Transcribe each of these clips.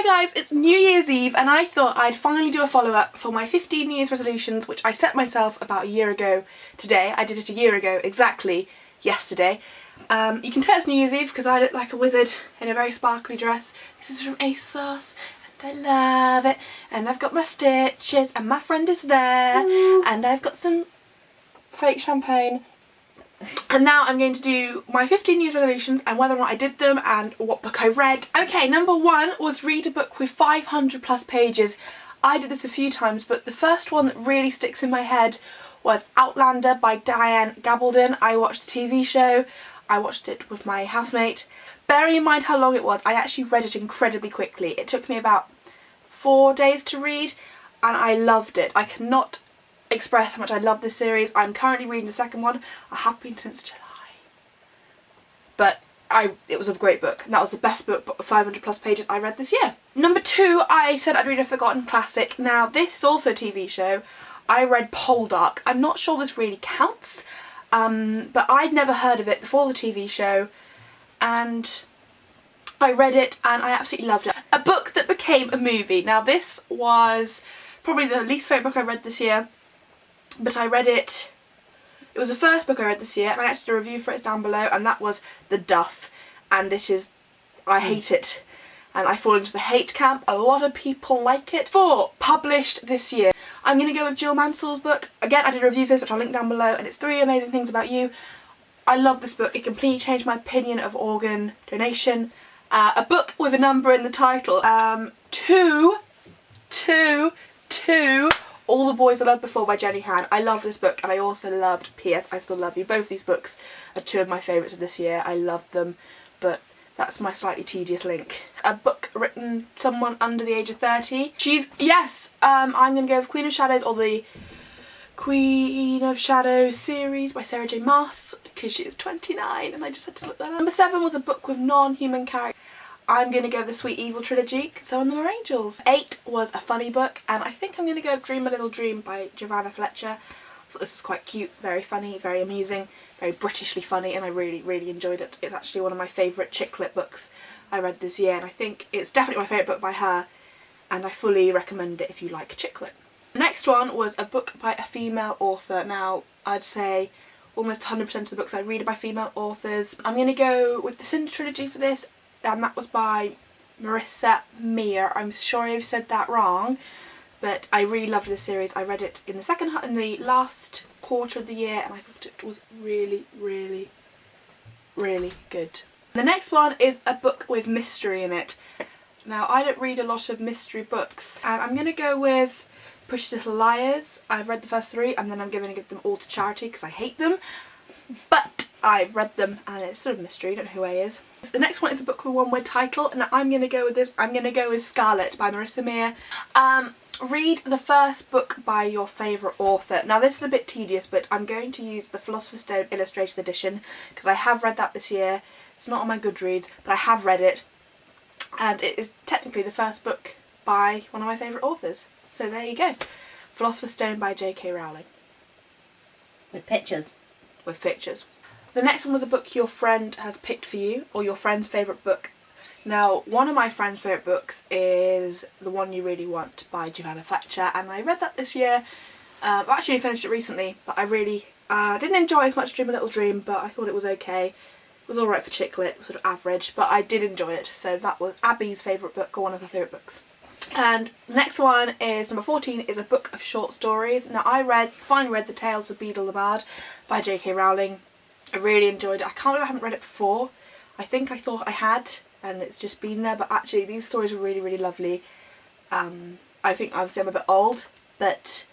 Hi guys, it's New Year's Eve and I thought I'd finally do a follow-up for my 15 New Year's resolutions, which I set myself about a year ago today. I did it a year ago exactly yesterday. You can tell it's New Year's Eve because I look like a wizard in a very sparkly dress. This is from ASOS and I love it, and I've got my stitches and my friend is there and I've got some fake champagne. And now I'm going to do my 15 New Year's resolutions and whether or not I did them and what book I read. Okay, number one was read a book with 500 plus pages. I did this a few times, but the first one that really sticks in my head was Outlander by Diane Gabaldon. I watched the TV show. I watched it with my housemate. Bearing in mind how long it was, I actually read it incredibly quickly. It took me about 4 days to read and I loved it. I cannot express how much I love this series. I'm currently reading the second one. I have been since July. But it was a great book. And that was the best book, 500 plus pages I read this year. Number two, I said I'd read a forgotten classic. Now this is also a TV show. I read Poldark. I'm not sure this really counts, but I'd never heard of it before the TV show and I read it and I absolutely loved it. A book that became a movie. Now this was probably the least favourite book I read this year, but I read it. It was the first book I read this year and I actually did a review for it. It's down below, and that was The Duff, and it is, I hate it and I fall into the hate camp. A lot of people like it. Four, published this year. I'm going to go with Jill Mansell's book. Again, I did a review for this which I'll link down below, and it's 3 Amazing Things About You. I love this book. It completely changed my opinion of organ donation. A book with a number in the title. Two. All the Boys I Loved Before by Jenny Han. I love this book, and I also loved P.S. I Still Love You. Both these books are 2 of my favourites of this year. I loved them, but that's my slightly tedious link. A book written someone under the age of 30. I'm going to go with Queen of Shadows, or the Queen of Shadows series by Sarah J Maas, because she is 29 and I just had to look that up. Number 7 was a book with non-human characters. I'm going to go with the Sweet Evil trilogy, Some of Them Are Angels. 8 was a funny book, and I think I'm going to go with Dream a Little Dream by Giovanna Fletcher. I thought this was quite cute, very funny, very amusing, very Britishly funny, and I really enjoyed it. It's actually one of my favourite chick lit books I read this year, and I think it's definitely my favourite book by her, and I fully recommend it if you like chick lit. The next one was a book by a female author. Now, I'd say almost 100% of the books I read are by female authors. I'm going to go with the Cinder trilogy for this, and that was by Marissa Meyer. I'm sure I've said that wrong, but I really loved this series. I read it in the last quarter of the year, and I thought it was really good. The next one is a book with mystery in it. Now, I don't read a lot of mystery books, and I'm going to go with Pretty Little Liars. I've read the first 3 and then I'm going to give them all to charity because I hate them, but I've read them and it's sort of mystery, don't know who A is. The next one is a book with one word title, and I'm going to go with this. I'm going to go with Scarlet by Marissa Meyer. Read the first book by your favourite author. Now this is a bit tedious, but I'm going to use the Philosopher's Stone Illustrated Edition because I have read that this year. It's not on my Goodreads, but I have read it, and it is technically the first book by one of my favourite authors. So there you go. Philosopher's Stone by J.K. Rowling. With pictures. With pictures. The next one was a book your friend has picked for you, or your friend's favourite book. Now, one of my friend's favourite books is The One You Really Want by Giovanna Fletcher, and I read that this year. I actually finished it recently, but I really didn't enjoy as much Dream a Little Dream, but I thought it was okay. It was alright for chick lit, sort of average, but I did enjoy it. So that was Abby's favourite book, or one of her favourite books. And the next one is number 14, is a book of short stories. Now I finally read The Tales of Beedle the Bard by J.K. Rowling. I really enjoyed it. I can't believe I haven't read it before. I think I thought I had and it's just been there, but actually these stories were really lovely. I think obviously I'm a bit old, but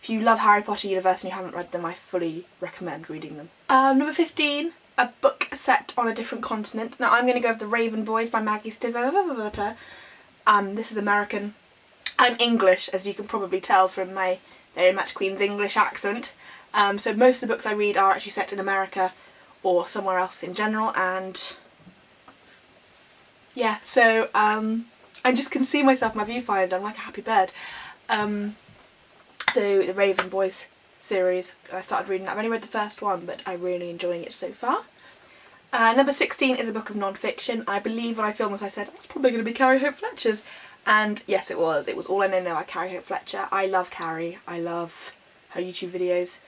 if you love Harry Potter universe and you haven't read them, I fully recommend reading them. Number 15, a book set on a different continent. Now I'm going to go with The Raven Boys by Maggie Stiefvater. This is American. I'm English, as you can probably tell from my very much Queen's English accent. So most of the books I read are actually set in America or somewhere else in general, and yeah, so I just can see myself in my viewfinder. I'm like a happy bird. So the Raven Boys series, I started reading that. I've only read the first one, but I'm really enjoying it so far. Number 16 is a book of non-fiction. I believe when I filmed this I said it's probably going to be Carrie Hope Fletcher's. And yes, it was All I Know Now by Carrie Hope Fletcher. I love Carrie, I love her YouTube videos.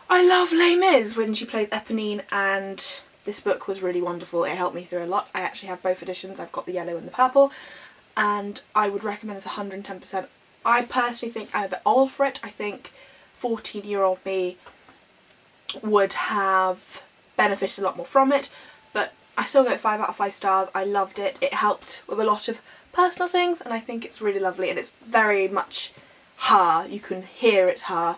I love Les Mis when she plays Eponine, and this book was really wonderful. It helped me through a lot. I actually have both editions. I've got the yellow and the purple, and I would recommend this 110%. I personally think I'm a bit old for it. I think 14-year-old me would have benefited a lot more from it, but I still go 5 out of 5 stars. I loved it. It helped with a lot of personal things, and I think it's really lovely, and it's very much her. You can hear it's her.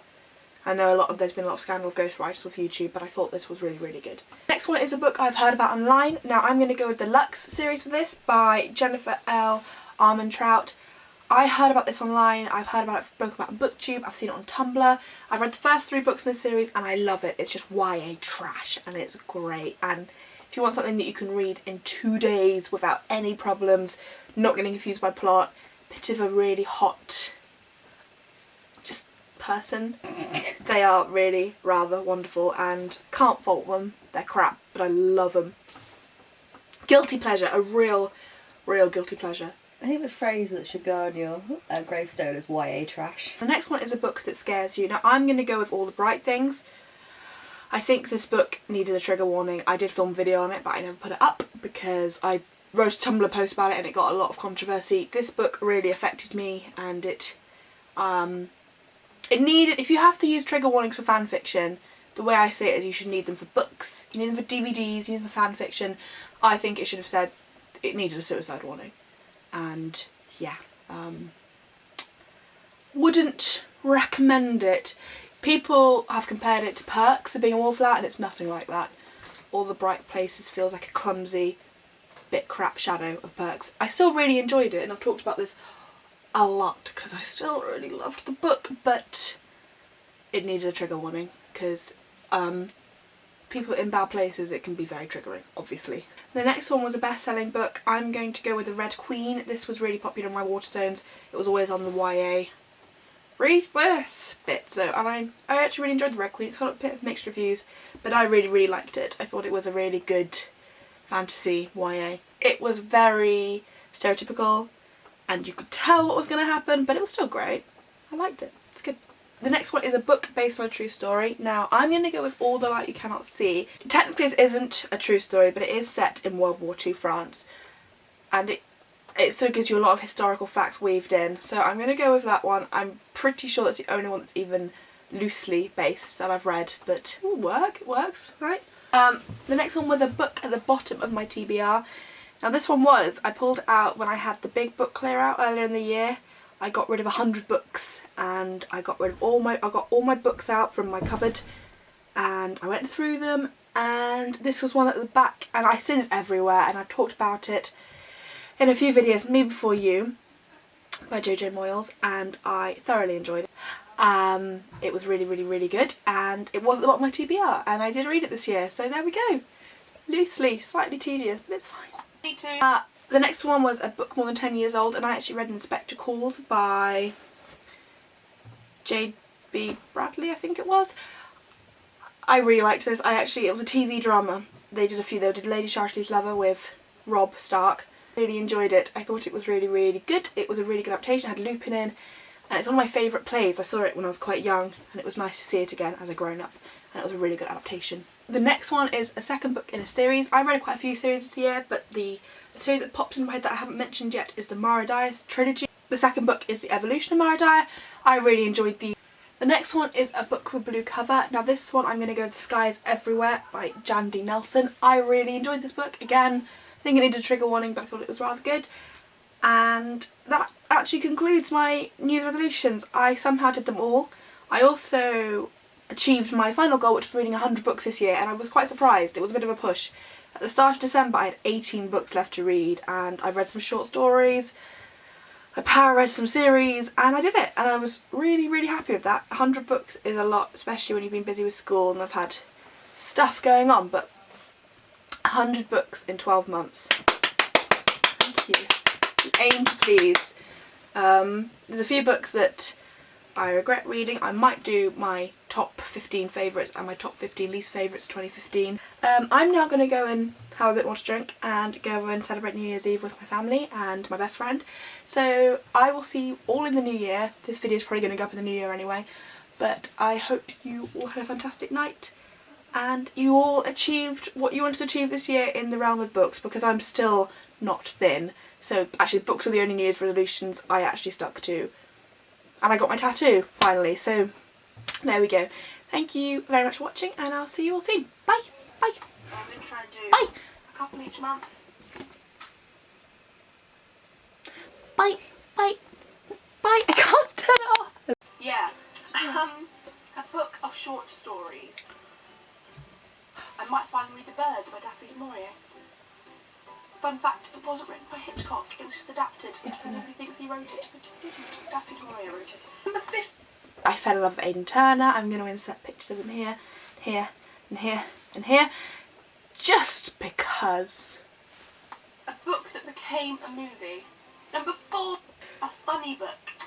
I know there's been a lot of scandal of ghostwriters with YouTube, but I thought this was really, really good. Next one is a book I've heard about online. Now I'm going to go with the Lux series for this by Jennifer L. Armentrout. I heard about this online. I've heard about it spoken about on BookTube. I've seen it on Tumblr. I've read the first 3 books in this series and I love it. It's just YA trash and it's great. And if you want something that you can read in 2 days without any problems, not getting confused by plot, bit of a really hot just person, they are really rather wonderful and can't fault them. They're crap, but I love them. Guilty pleasure, a real guilty pleasure. I think the phrase that should go on your gravestone is YA trash. The next one is a book that scares you. Now I'm going to go with All the Bright Things. I think this book needed a trigger warning. I did film a video on it, but I never put it up because I wrote a Tumblr post about it and it got a lot of controversy. This book really affected me, and it needed, if you have to use trigger warnings for fan fiction, the way I see it is you should need them for books, you need them for DVDs, you need them for fan fiction. I think it should have said it needed a suicide warning. And yeah, wouldn't recommend it. People have compared it to Perks of being a wallflower, and it's nothing like that. All the Bright Places feels like a clumsy, bit crap shadow of Perks. I still really enjoyed it, and I've talked about this a lot because I still really loved the book, but it needed a trigger warning because people in bad places, it can be very triggering, obviously. The next one was a best-selling book. I'm going to go with The Red Queen. This was really popular in my Waterstones. It was always on the YA reverse bit, so, and I actually really enjoyed The Red Queen. It's got a bit of mixed reviews, but I really liked it. I thought it was a really good fantasy YA. It was very stereotypical and you could tell what was going to happen, but it was still great. I liked it. It's good. The next one is a book based on a true story. Now I'm going to go with All the Light You Cannot See. Technically it isn't a true story, but it is set in World War II France, and it sort of gives you a lot of historical facts weaved in, so I'm going to go with that one. I'm pretty sure that's the only one that's even loosely based that I've read, but it works, right? The next one was a book at the bottom of my TBR. Now this one I pulled out when I had the big book clear out earlier in the year. I got rid of 100 books and I got all my books out from my cupboard and I went through them, and this was one at the back, and I see this everywhere and I've talked about it in a few videos, Me Before You by Jojo Moyles, and I thoroughly enjoyed it. It was really good, and it was at the bottom of my TBR and I did read it this year, so there we go. Loosely, slightly tedious, but it's fine. Me too. The next one was a book more than 10 years old, and I actually read Inspector Calls by J.B. Bradley, I think it was. I really liked this. It was a TV drama. They did Lady Sharpshooter's Lover with Rob Stark. Really enjoyed it. I thought it was really good. It was a really good adaptation. It had Lupin in, and it's one of my favourite plays. I saw it when I was quite young, and it was nice to see it again as a grown-up, and it was a really good adaptation. The next one is a second book in a series. I read quite a few series this year, but the series that pops in my head that I haven't mentioned yet is the Mara Dias trilogy. The second book is The Evolution of Mara Dia. I really enjoyed these. The next one is a book with blue cover. Now this one I'm going to go with The Sky is Everywhere by Jan D. Nelson. I really enjoyed this book. Again, I think it needed a trigger warning, but I thought it was rather good. And that actually concludes my New Year's resolutions. I somehow did them all. I also achieved my final goal, which was reading 100 books this year, and I was quite surprised. It was a bit of a push. At the start of December I had 18 books left to read, and I read some short stories, I power read some series, and I did it, and I was really happy with that. 100 books is a lot, especially when you've been busy with school and I've had stuff going on, but 100 books in 12 months. Thank you. You aim to please. There's a few books that I regret reading. I might do my top top 15 favourites and my top 15 least favourites 2015. I'm now going to go and have a bit more to drink and go and celebrate New Year's Eve with my family and my best friend. So I will see you all in the new year. This video is probably going to go up in the new year anyway, but I hope you all had a fantastic night and you all achieved what you wanted to achieve this year in the realm of books, because I'm still not thin. So actually books were the only New Year's resolutions I actually stuck to. And I got my tattoo finally, so there we go. Thank you very much for watching and I'll see you all soon. Bye! Bye! I'm going to try and do Bye! a couple each month. Bye! Bye! Bye! I can't turn it off! Yeah. A book of short stories. I might finally read The Birds by Daphne du Maurier. Fun fact, it wasn't written by Hitchcock, it was just adapted. Yes, I know. Nobody thinks he wrote it, but he didn't. Daphne du Maurier wrote it. Number 5. I fell in love with Aidan Turner. I'm going to insert pictures of him here, here, and here, and here. Just because. A book that became a movie. Number 4. A funny book.